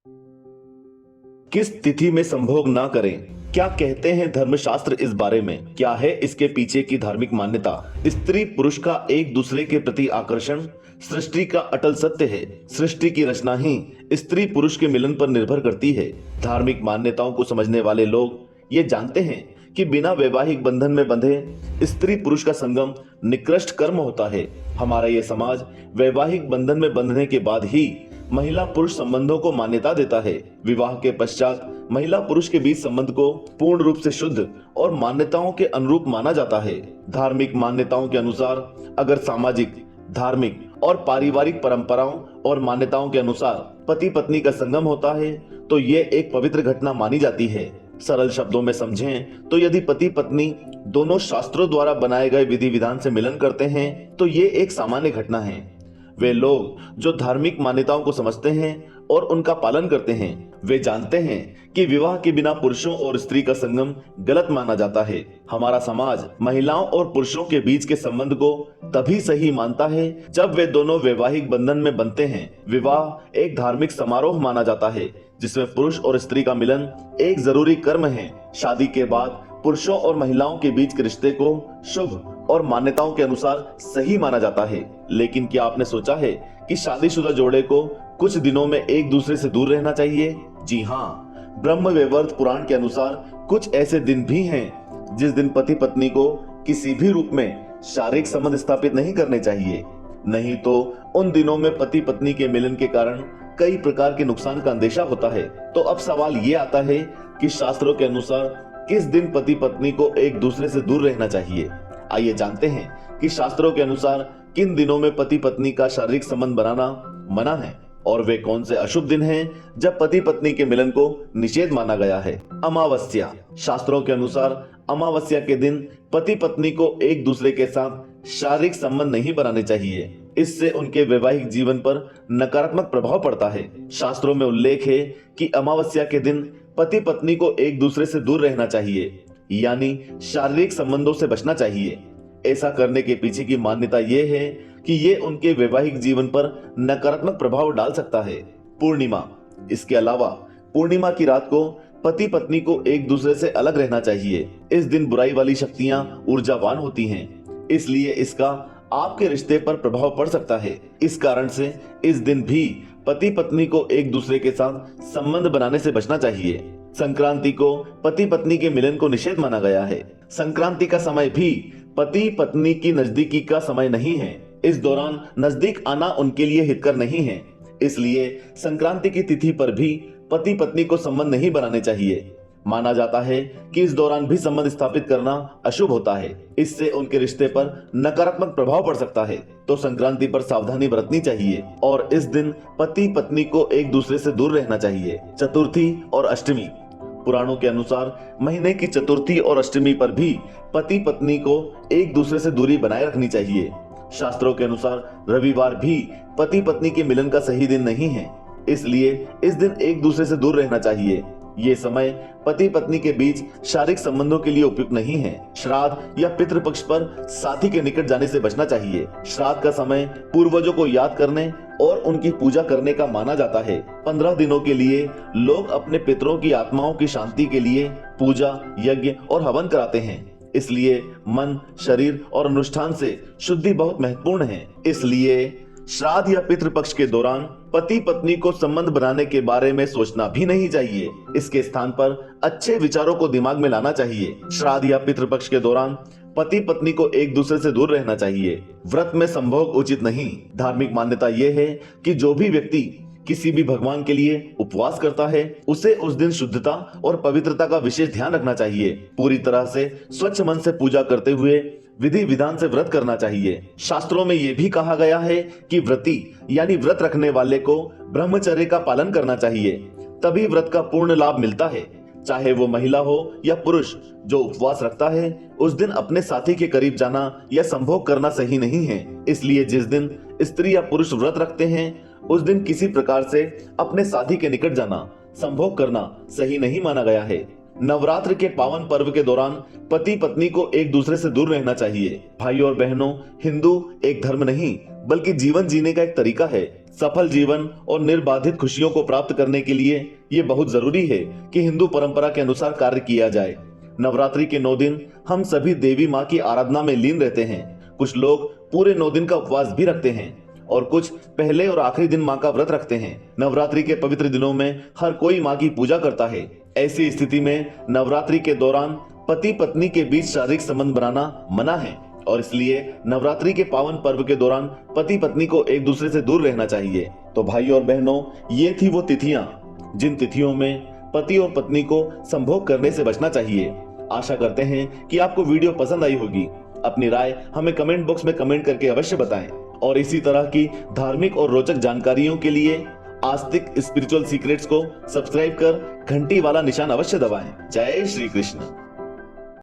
किस तिथि में संभोग ना करें? क्या कहते हैं धर्मशास्त्र इस बारे में? क्या है इसके पीछे की धार्मिक मान्यता? स्त्री पुरुष का एक दूसरे के प्रति आकर्षण सृष्टि का अटल सत्य है। सृष्टि की रचना ही स्त्री पुरुष के मिलन पर निर्भर करती है। धार्मिक मान्यताओं को समझने वाले लोग ये जानते हैं कि बिना वैवाहिक बंधन में बंधे स्त्री पुरुष का संगम निकृष्ट कर्म होता है। हमारा ये समाज वैवाहिक बंधन में बंधने के बाद ही महिला पुरुष संबंधों को मान्यता देता है। विवाह के पश्चात महिला पुरुष के बीच संबंध को पूर्ण रूप से शुद्ध और मान्यताओं के अनुरूप माना जाता है। धार्मिक मान्यताओं के अनुसार अगर सामाजिक, धार्मिक और पारिवारिक परंपराओं और मान्यताओं के अनुसार पति पत्नी का संगम होता है तो ये एक पवित्र घटना मानी जाती है। सरल शब्दों में समझें तो यदि पति पत्नी दोनों शास्त्रों द्वारा बनाए गए विधि विधान से मिलन करते हैं तो ये एक सामान्य घटना है। वे लोग जो धार्मिक मान्यताओं को समझते हैं और उनका पालन करते हैं, वे जानते हैं कि विवाह के बिना पुरुषों और स्त्री का संगम गलत माना जाता है। हमारा समाज महिलाओं और पुरुषों के बीच के संबंध को तभी सही मानता है जब वे दोनों वैवाहिक बंधन में बंधते हैं। विवाह एक धार्मिक समारोह माना जाता है जिसमें पुरुष और स्त्री का मिलन एक जरूरी कर्म है। शादी के बाद पुरुषों और महिलाओं के बीच के रिश्ते को शुभ और मान्यताओं के अनुसार सही माना जाता है। लेकिन क्या आपने सोचा है कि शादीशुदा जोड़े को कुछ दिनों में एक दूसरे से दूर रहना चाहिए? जी हाँ, ब्रह्म वैवर्त पुराण के अनुसार कुछ ऐसे दिन भी हैं जिस दिन पति पत्नी को किसी भी रूप में शारीरिक संबंध स्थापित नहीं करने चाहिए। नहीं तो उन दिनों में पति पत्नी के मिलन के कारण कई प्रकार के नुकसान का अंदेशा होता है। तो अब सवाल ये आता है कि शास्त्रों के अनुसार किस दिन पति पत्नी को एक दूसरे से दूर रहना चाहिए? आइए जानते हैं कि शास्त्रों के अनुसार किन दिनों में पति पत्नी का शारीरिक संबंध बनाना मना है और वे कौन से अशुभ दिन हैं जब पति पत्नी के मिलन को निषेध माना गया है। अमावस्या। शास्त्रों के अनुसार अमावस्या के दिन पति पत्नी को एक दूसरे के साथ शारीरिक संबंध नहीं बनाने चाहिए। इससे उनके वैवाहिक जीवन पर नकारात्मक प्रभाव पड़ता है। शास्त्रों में उल्लेख है कि अमावस्या के दिन पति पत्नी को एक दूसरे से दूर रहना चाहिए, यानी शारीरिक संबंधों से बचना चाहिए। ऐसा करने के पीछे की मान्यता ये है कि ये उनके वैवाहिक जीवन पर नकारात्मक प्रभाव डाल सकता है। पूर्णिमा। इसके अलावा पूर्णिमा की रात को पति पत्नी को एक दूसरे से अलग रहना चाहिए। इस दिन बुराई वाली शक्तियां ऊर्जावान होती हैं, इसलिए इसका आपके रिश्ते पर प्रभाव पड़ सकता है। इस कारण से इस दिन भी पति पत्नी को एक दूसरे के साथ संबंध बनाने से बचना चाहिए। संक्रांति को पति पत्नी के मिलन को निषेध माना गया है। संक्रांति का समय भी पति पत्नी की नजदीकी का समय नहीं है। इस दौरान नजदीक आना उनके लिए हितकर नहीं है, इसलिए संक्रांति की तिथि पर भी पति पत्नी को संबंध नहीं बनाने चाहिए। माना जाता है कि इस दौरान भी संबंध स्थापित करना अशुभ होता है। इससे उनके रिश्ते पर नकारात्मक प्रभाव पड़ सकता है। तो संक्रांति पर सावधानी बरतनी चाहिए और इस दिन पति पत्नी को एक दूसरे से दूर रहना चाहिए। चतुर्थी और अष्टमी। पुराणों के अनुसार महीने की चतुर्थी और अष्टमी पर भी पति पत्नी को एक दूसरे से दूरी बनाए रखनी चाहिए। शास्त्रों के अनुसार रविवार भी पति पत्नी के मिलन का सही दिन नहीं है, इसलिए इस दिन एक दूसरे से दूर रहना चाहिए। ये समय पति पत्नी के बीच शारीरिक संबंधों के लिए उपयुक्त नहीं है। श्राद्ध या पितृपक्ष पर साथी के निकट जाने से बचना चाहिए। श्राद्ध का समय पूर्वजों को याद करने और उनकी पूजा करने का माना जाता है। 15 दिनों के लिए लोग अपने पितरों की आत्माओं की शांति के लिए पूजा, यज्ञ और हवन कराते हैं। इसलिए मन, शरीर और अनुष्ठान से शुद्धि बहुत महत्वपूर्ण है। इसलिए श्राद्ध या पितृपक्ष के दौरान पति पत्नी को संबंध बनाने के बारे में सोचना भी नहीं चाहिए। इसके स्थान पर अच्छे विचारों को दिमाग में लाना चाहिए। श्राद्ध या पितृपक्ष के दौरान पति पत्नी को एक दूसरे से दूर रहना चाहिए। व्रत में संभोग उचित नहीं। धार्मिक मान्यता यह है कि जो भी व्यक्ति किसी भी भगवान के लिए उपवास करता है उसे उस दिन शुद्धता और पवित्रता का विशेष ध्यान रखना चाहिए। पूरी तरह से स्वच्छ मन से पूजा करते हुए विधि विधान से व्रत करना चाहिए। शास्त्रों में यह भी कहा गया है कि व्रती यानी व्रत रखने वाले को ब्रह्मचर्य का पालन करना चाहिए, तभी व्रत का पूर्ण लाभ मिलता है। चाहे वो महिला हो या पुरुष, जो उपवास रखता है उस दिन अपने साथी के करीब जाना या संभोग करना सही नहीं है। इसलिए जिस दिन स्त्री या पुरुष व्रत रखते हैं उस दिन किसी प्रकार से अपने साथी के निकट जाना, संभोग करना सही नहीं माना गया है। नवरात्र के पावन पर्व के दौरान पति पत्नी को एक दूसरे से दूर रहना चाहिए। भाई और बहनों, हिंदू एक धर्म नहीं बल्कि जीवन जीने का एक तरीका है। सफल जीवन और निर्बाधित खुशियों को प्राप्त करने के लिए ये बहुत जरूरी है कि हिंदू परंपरा के अनुसार कार्य किया जाए। नवरात्रि के 9 दिन हम सभी देवी माँ की आराधना में लीन रहते हैं। कुछ लोग पूरे 9 दिन का उपवास भी रखते हैं और कुछ पहले और आखिरी दिन माँ का व्रत रखते हैं। नवरात्रि के पवित्र दिनों में हर कोई माँ की पूजा करता है। ऐसी स्थिति में नवरात्रि के दौरान पति पत्नी के बीच शारीरिक संबंध बनाना मना है और इसलिए नवरात्रि के पावन पर्व के दौरान पति पत्नी को एक दूसरे से दूर रहना चाहिए। तो भाई और बहनों, ये थी वो तिथियां जिन तिथियों में पति और पत्नी को संभोग करने से बचना चाहिए। आशा करते हैं कि आपको वीडियो पसंद आई होगी। अपनी राय हमें कमेंट बॉक्स में कमेंट करके अवश्य बताएं और इसी तरह की धार्मिक और रोचक जानकारियों के लिए आस्तिक स्पिरिचुअल सीक्रेट्स को सब्सक्राइब कर घंटी वाला निशान अवश्य दबाएं। जय श्री कृष्ण।